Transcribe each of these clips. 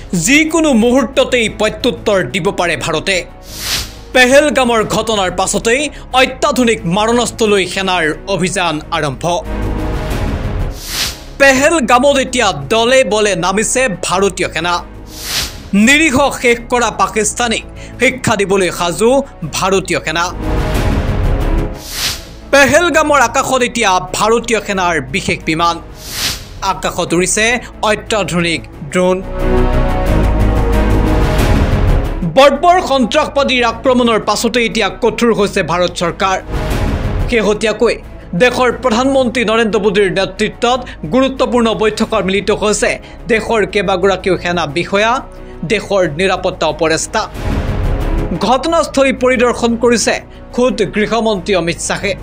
যিকোনো মুহূৰ্ততেই প্ৰত্যুত্তৰ দিব পাৰে ভাৰতে পেহেলগামৰ ঘটনাৰ পাছতেই অত্যাধুনিক মাৰণাস্ত্ৰলৈ সেনাৰ অভিযান আৰম্ভ পেহেলগামত এতিয়া দলে বলে নামিছে ভাৰতীয় সেনা নিৰীহ শেষ কৰা পাকিস্তানীক শিক্ষা দিবলৈ সাজু ভাৰতীয় সেনা পেহেলগামৰ আকাশত এতিয়া ভাৰতীয় সেনাৰ বিশেষ বিমান আকাশত উৰিছে অত্যাধুনিক ড্ৰোন বৰ্বৰ সন্ত্ৰাসবাদীৰ আক্ৰমণৰ পাছতে এতিয়া কঠোৰ হৈছে ভাৰত চৰকাৰ শেহতীয়াকৈ দেশৰ প্ৰধানমন্ত্ৰী নৰেন্দ্ৰ মোদীৰ নেতৃত্বত গুৰুত্বপূৰ্ণ বৈঠকত মিলিত হৈছে দেশৰ কেইবাগৰাকীও সেনা বিষয়া দেশৰ নিৰাপত্তা উপদেষ্টা ঘটনাস্থলী পৰিদৰ্শন কৰিছে খুদ গৃহমন্ত্ৰী অমিত শ্বাহে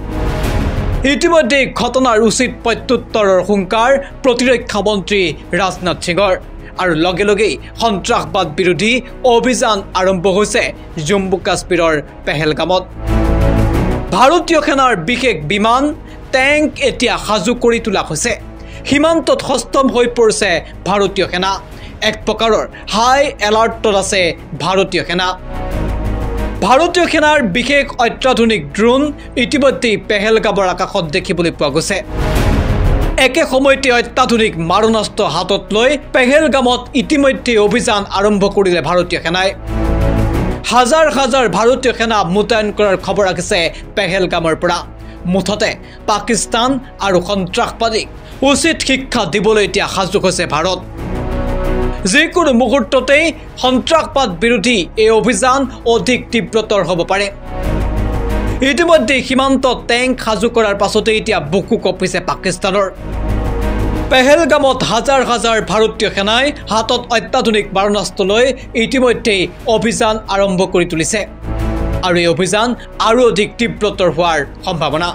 ইতিমধ্যে ঘটনাৰ উচিত প্ৰত্যুত্তৰৰ হুংকাৰ প্ৰতিৰক্ষা মন্ত্ৰী ৰাজনাথ সিঙৰ আৰু লগে লগে সন্ত্ৰাসবাদ বিৰোধী অভিযান আৰম্ভ হৈছে জম্মু কাশ্মীৰৰ পেহেলগামত ভাৰতীয় সেনাৰ বিশেষ বিমান ট্যাঙ্ক এতিয়া সাজু কৰি তোলা হৈছে সীমান্তত হস্তম হৈ পৰিছে ভাৰতীয় সেনা এক প্ৰকাৰৰ হাই এলাৰ্টত আছে ভাৰতীয় সেনাৰ বিশেষ অত্যাধুনিক ড্ৰোন ইতিমধ্যে পেহেলগামৰ আকাশত দেখিবলৈ পোৱা গৈছে একে সময়তে অত্যাধুনিক মাৰণাস্ত্ৰ হাতত লৈ পেহেলগামত ইতিমধ্যে অভিযান আৰম্ভ কৰিলে ভাৰতীয় সেনাই হাজাৰ হাজাৰ ভাৰতীয় সেনা মোতায়েন কৰাৰ খবৰ আহিছে পেহেলগামৰ পৰা মুঠতে পাকিস্তান আৰু সন্ত্ৰাসবাদীক উচিত শিক্ষা দিবলৈ এতিয়া সাজু হৈছে ভাৰত যিকোনো মুহূৰ্ততেই সন্ত্ৰাসবাদ বিৰোধী এই অভিযান অধিক তীব্ৰতৰ হ'ব পাৰে ইতিমধ্যে সীমান্ত ট্যাঙ্ক সাজু কৰাৰ পাছতে এতিয়া বুকু কঁপিছে পাকিস্তানৰ পেহেলগামত হাজাৰ হাজাৰ ভাৰতীয় সেনাই হাতত অত্যাধুনিক মাৰণাস্ত্ৰ লৈ ইতিমধ্যে অভিযান আৰম্ভ কৰি তুলিছে আৰু এই অভিযান আৰু অধিক তীব্ৰতৰ হোৱাৰ সম্ভাৱনা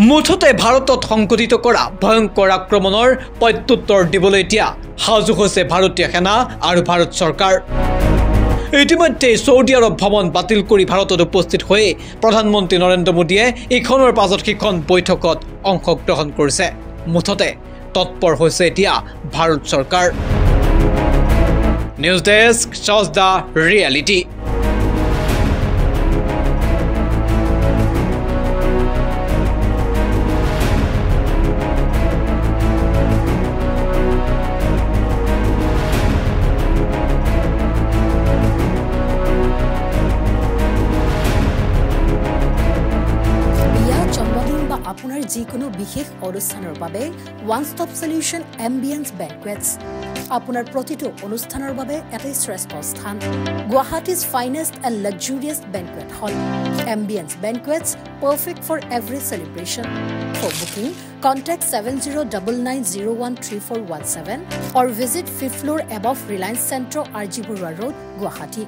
মুঠতে ভাৰতত সংঘটিত কৰা ভয়ংকৰ আক্ৰমণৰ প্ৰত্যুত্তৰ দিবলৈ এতিয়া সাজু হৈছে ভাৰতীয় সেনা আৰু ভাৰত চৰকাৰ ইতিমধ্যে সৌদি আৰব ভ্ৰমণ বাতিল কৰি ভাৰতত উপস্থিত হৈ প্ৰধানমন্ত্ৰী নৰেন্দ্ৰ মোদীয়ে ইখনৰ পাছত সিখন বৈঠকত অংশগ্ৰহণ কৰিছে মুঠতে তৎপৰ হৈছে এতিয়া ভাৰত চৰকাৰ news desk shows the reality আপোনাৰ যিকোনো বিশেষ অনুষ্ঠানৰ বাবে one stop solution ambience banquets আপোনাৰ প্ৰতিটো অনুষ্ঠানৰ বাবে এটাই শ্ৰেষ্ঠ স্থান Guwahati's finest and luxurious banquet hall ambience banquets perfect for every celebration for booking contact 7099013417 or visit 5th floor above Reliance Centro RG Burwa Road Guwahati